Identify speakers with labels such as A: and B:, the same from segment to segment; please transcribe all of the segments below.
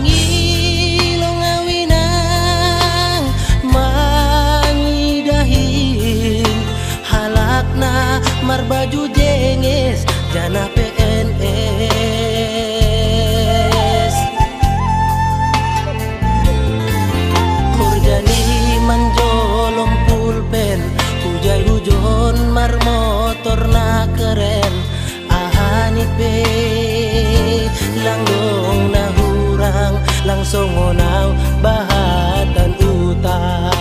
A: ilong awinang mangidahin halakna marbaju jenges jana PNS kurjani manjolom pulpen hujai hujon mar motor na keren ahani pe langgong na hurang langsung ngonaw bahatan utang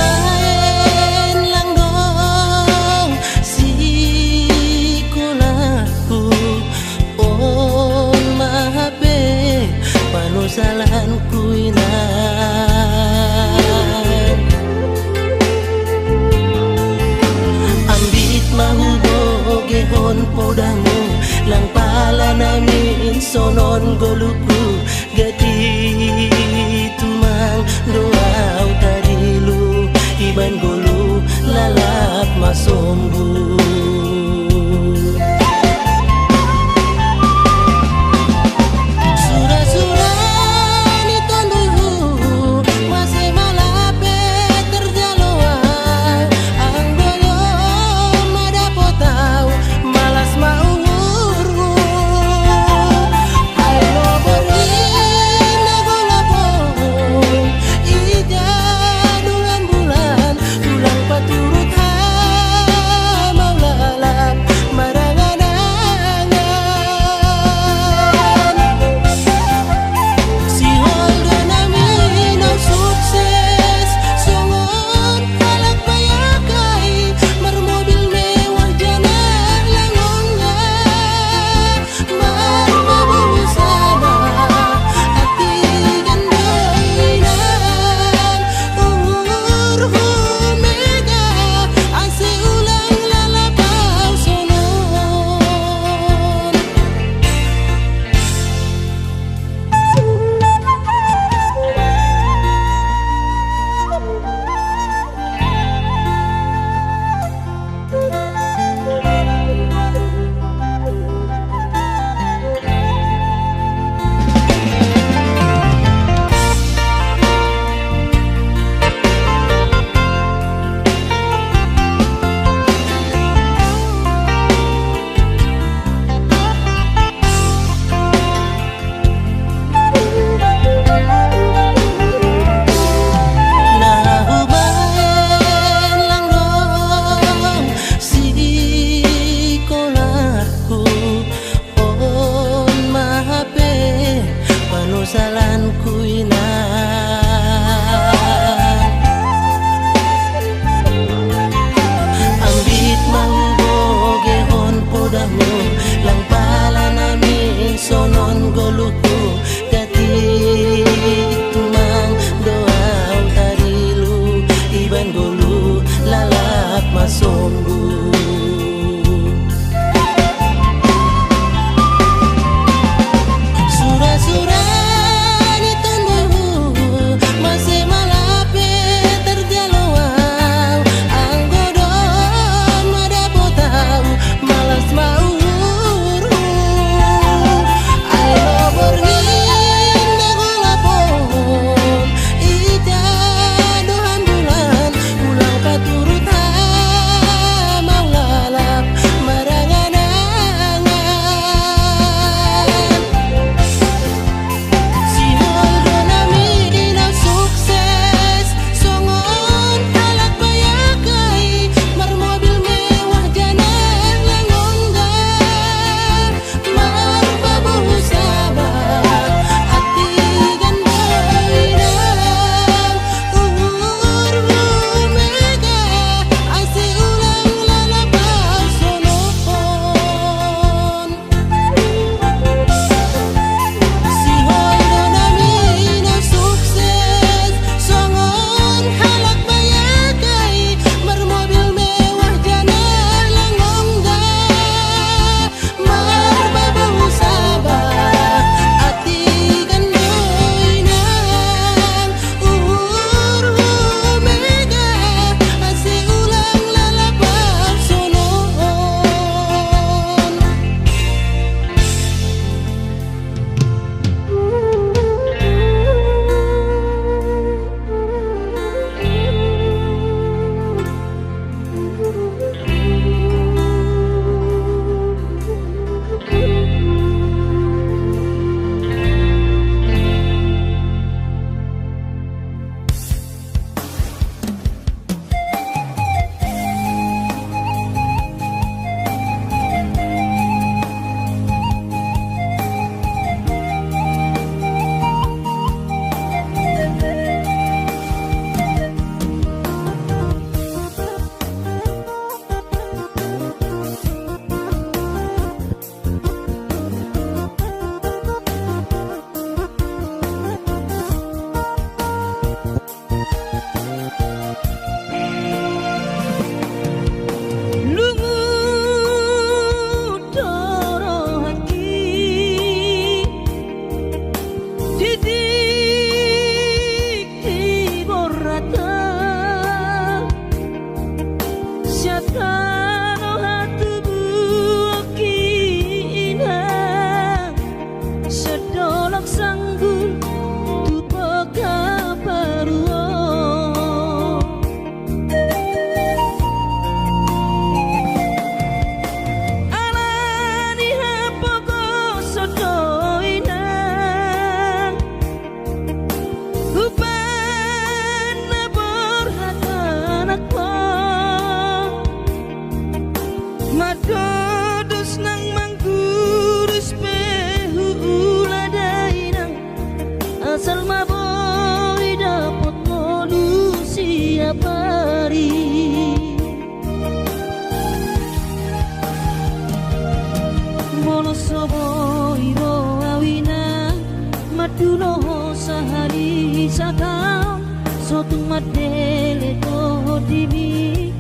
A: nahubain langgong si kunaku on mahape panusalan kuinan ambit mahubogehon podamu lang pala namin sonon goluku gati tumang doaw tarilu iban golu lalap masombu Monosobo iro awina Maduloho sahari sakam Sotung madele to dimi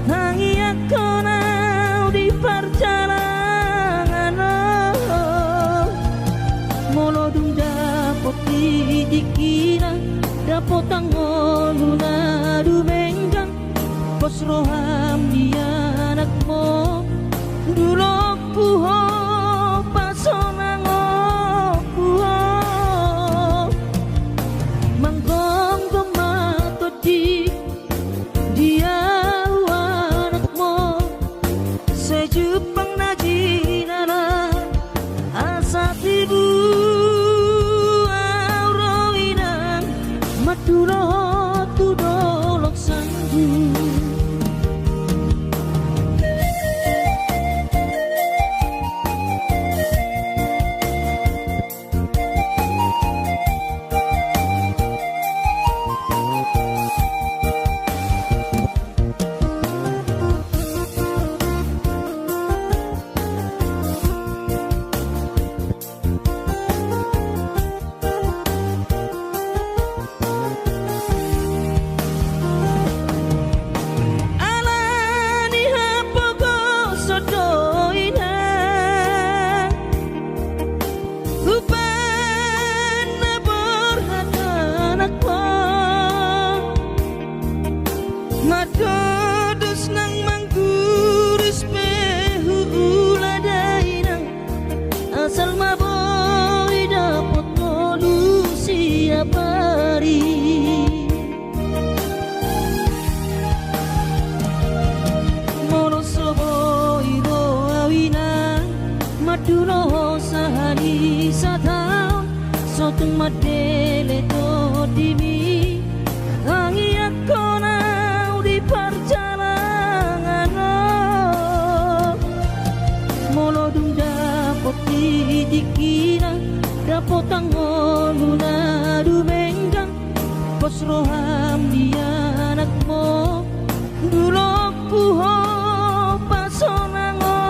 A: Hangi aku nau di perjalanan Molo dung dapot dikira Dapot angoluna dumenggang Kos roham dia anakmu Dulu puho pasonango puho Manggong gemato di dia anakmu Sejupang najinara asa tibu auroinang Maduro tudolok sanggu Madodos nang mangguris pehu uladainang Asal maboy dapot molu siap hari Monosobo iro awina Maduloho sahani satau Sotung madele to dimi Hangi aku nau di perjalanan Molo dung dapot dikira Dapot angoluna dumenggang Kos roham dia anakmu Dulu puho pasonango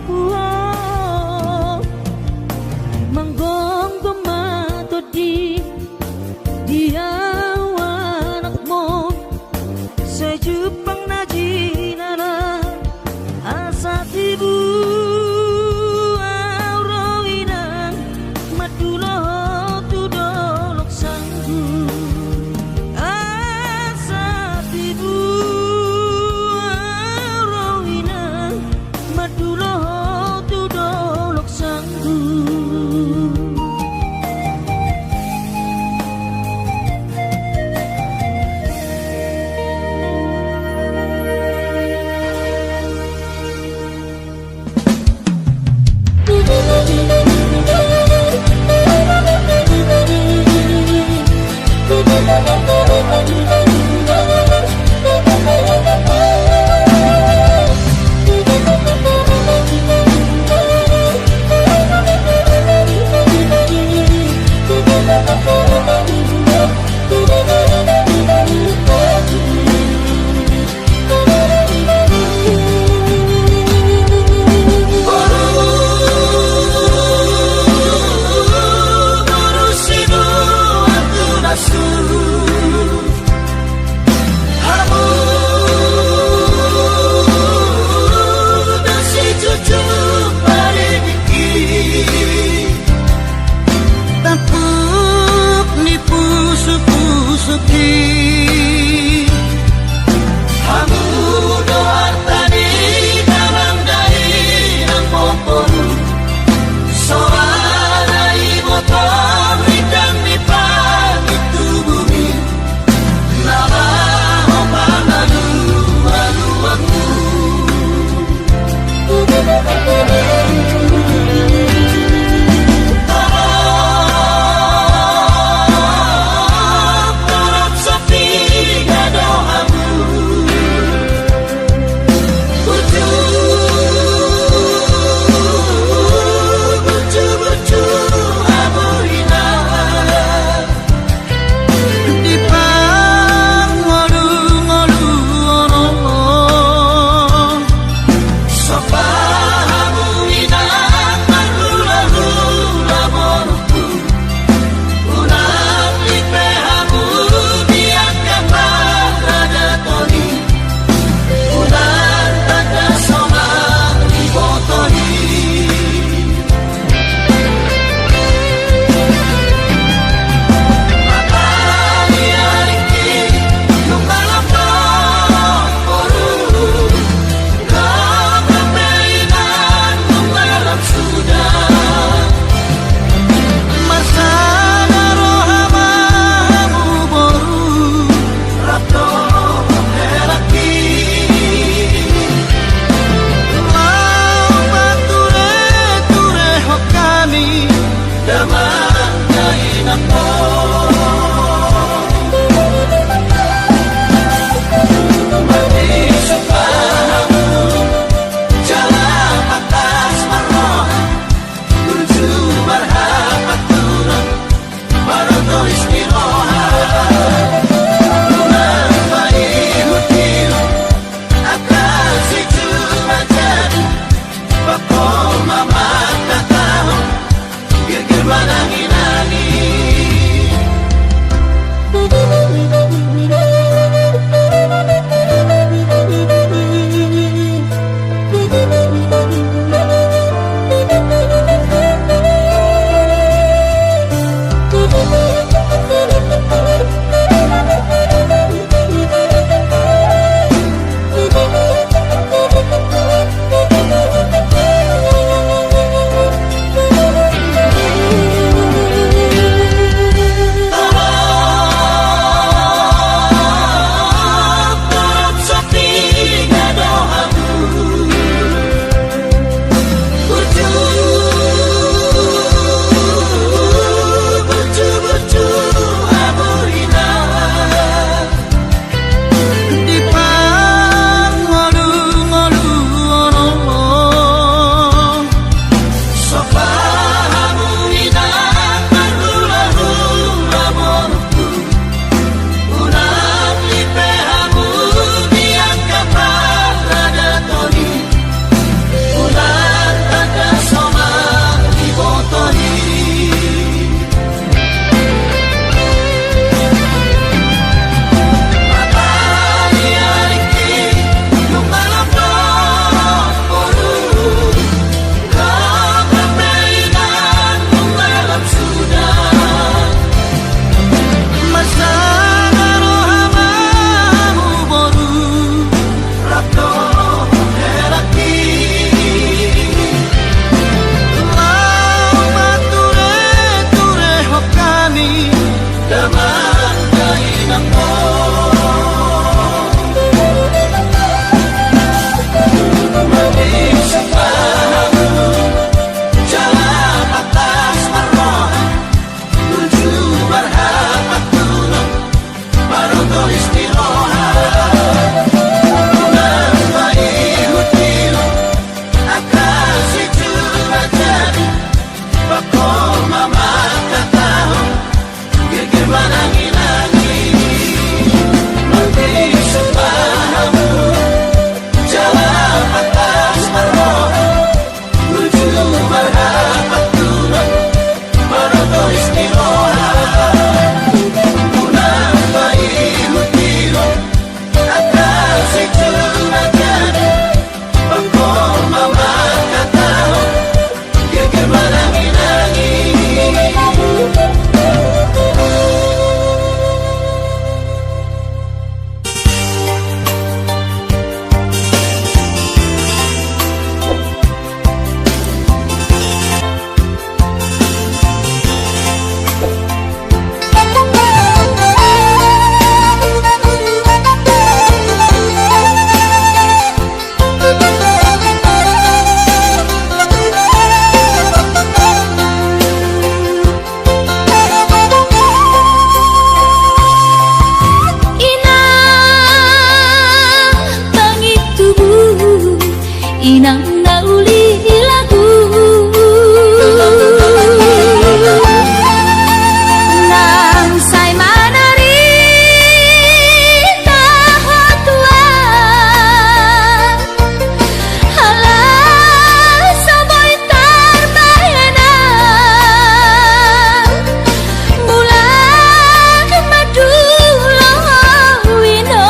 A: puho Manggong gemato di dia Sejupang najinara asa tibu auroinang Madulo tudolok sanggu Asa tibu auroinang Madulo tudolok sanggu
B: gauli lagu nang say manari taho tua halah saboy tarbayana bulan madulo wino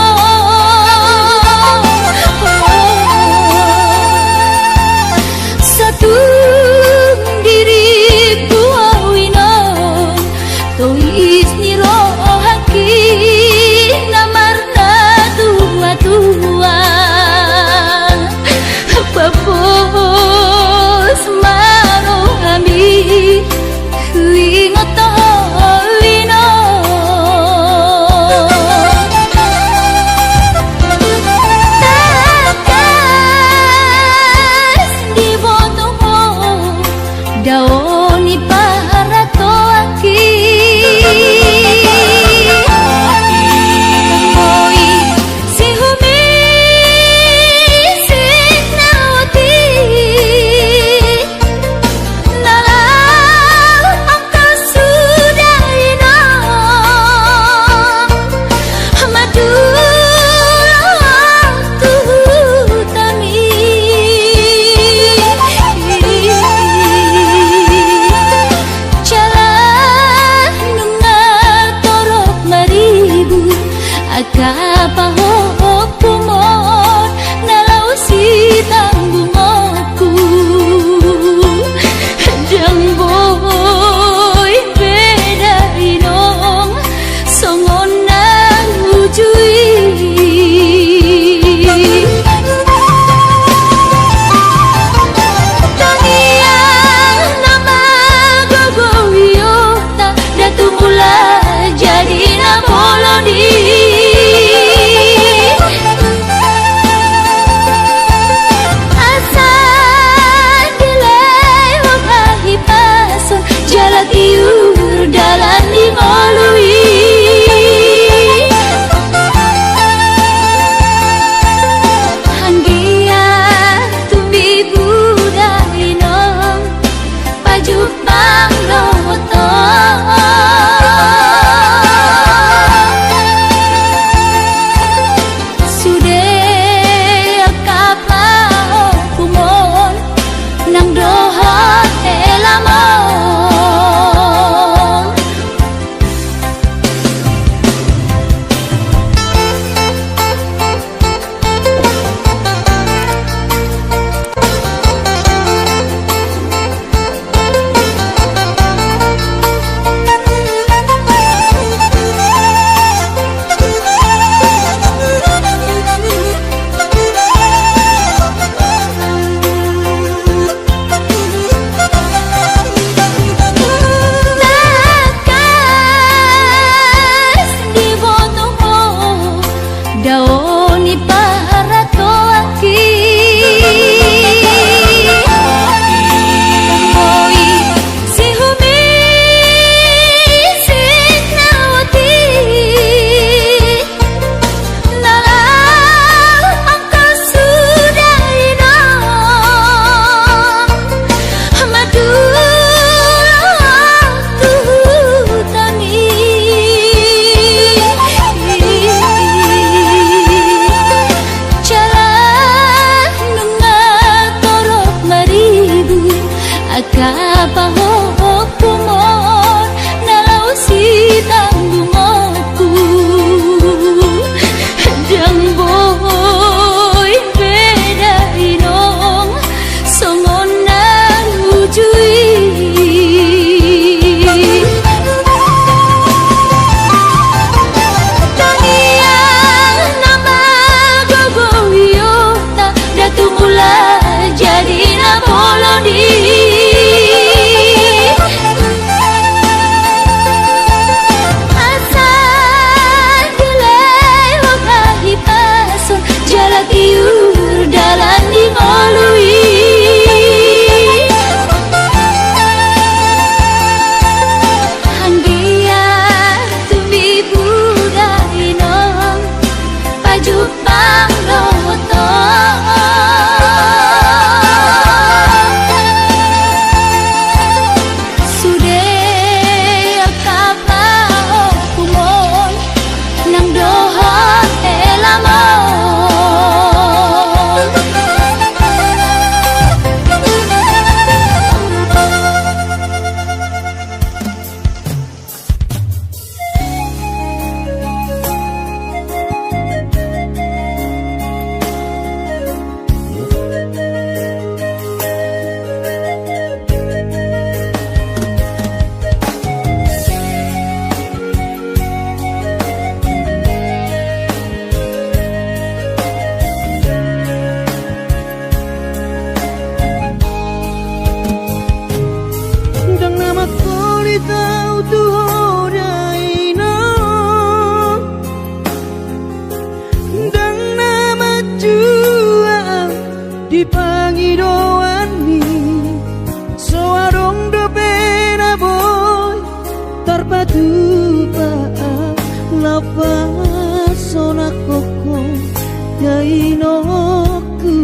A: inoku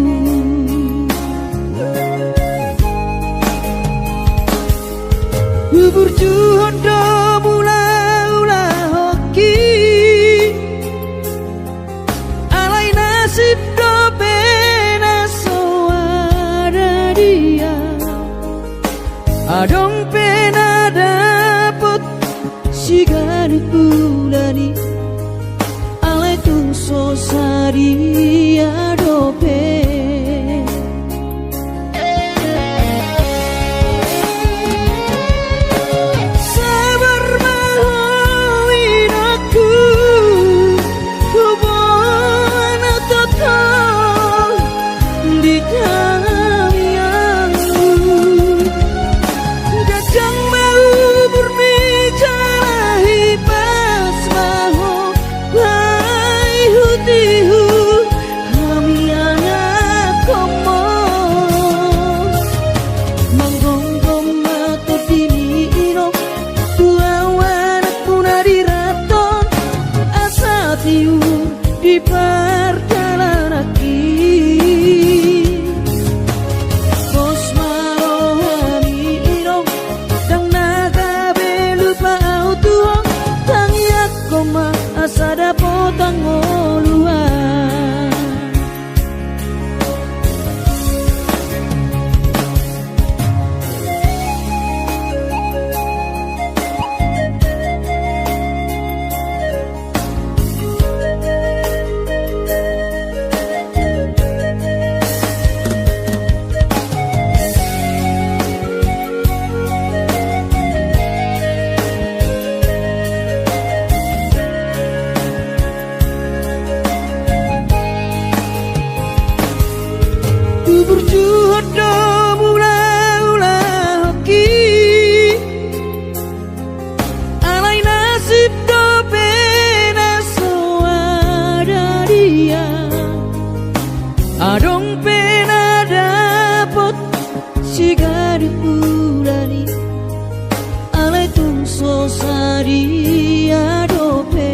A: bubur juhondo mula-ula hoki alai nasib do pena soara dia adong pena dapet sigar bulani alai tung sosari adope sabar mahuin aku hubungan total di kamianku kadang mau berbicara hibas mahu hai hutihu kami anak komo manggonggong mato diniro tua wanak punari raton asa tiu di perjalanaki bos marohami iro dang naga belupa autuo tangiak koma asada potang oluan berjuhodo mula-ula hoki alai nasib do pena soada dia adong pena dapot sigar bulani alai tung sosari adope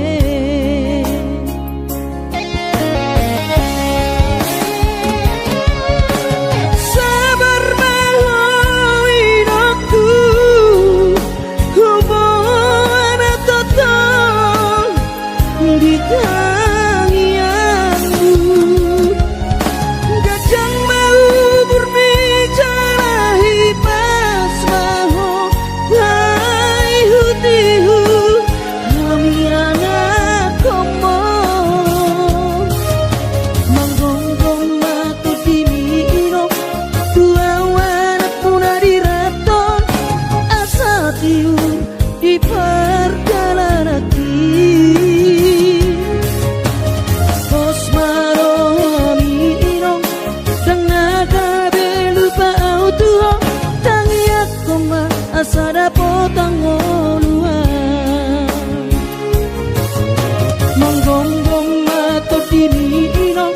A: sabar mahuin aku hubungan total di tangianmu kadang mau berbicara hibas mahu hai hutihu kami anak komo manggonggong mato diniro tua wanak punari raton asa tiu di perjalanaki bos marohami iro dang naga belupa autuo tangiak koma asada potang oluan manggonggong mato diniro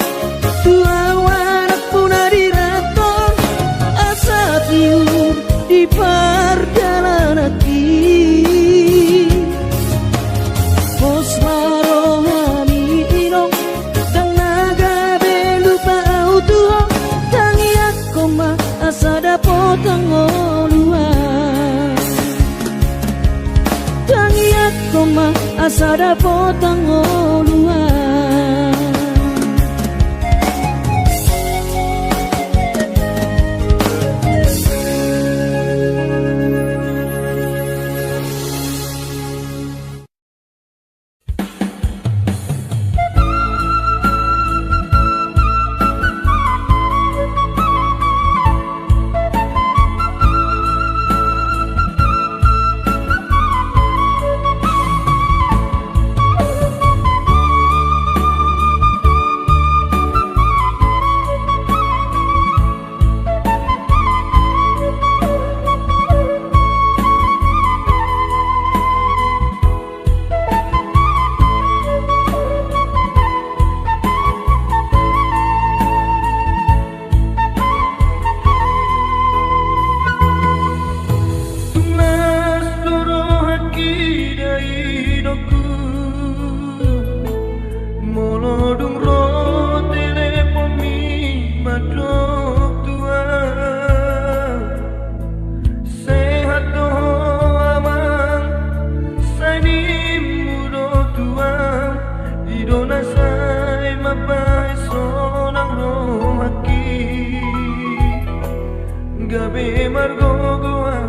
A: tua wanak punari raton asa tiu di perjalanaki bos marohami iro dang naga belupa autuo tangiak koma asada potang oluan tangiak koma asada potang oluan
C: Tapi mergo gua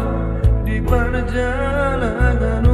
C: di perjalanan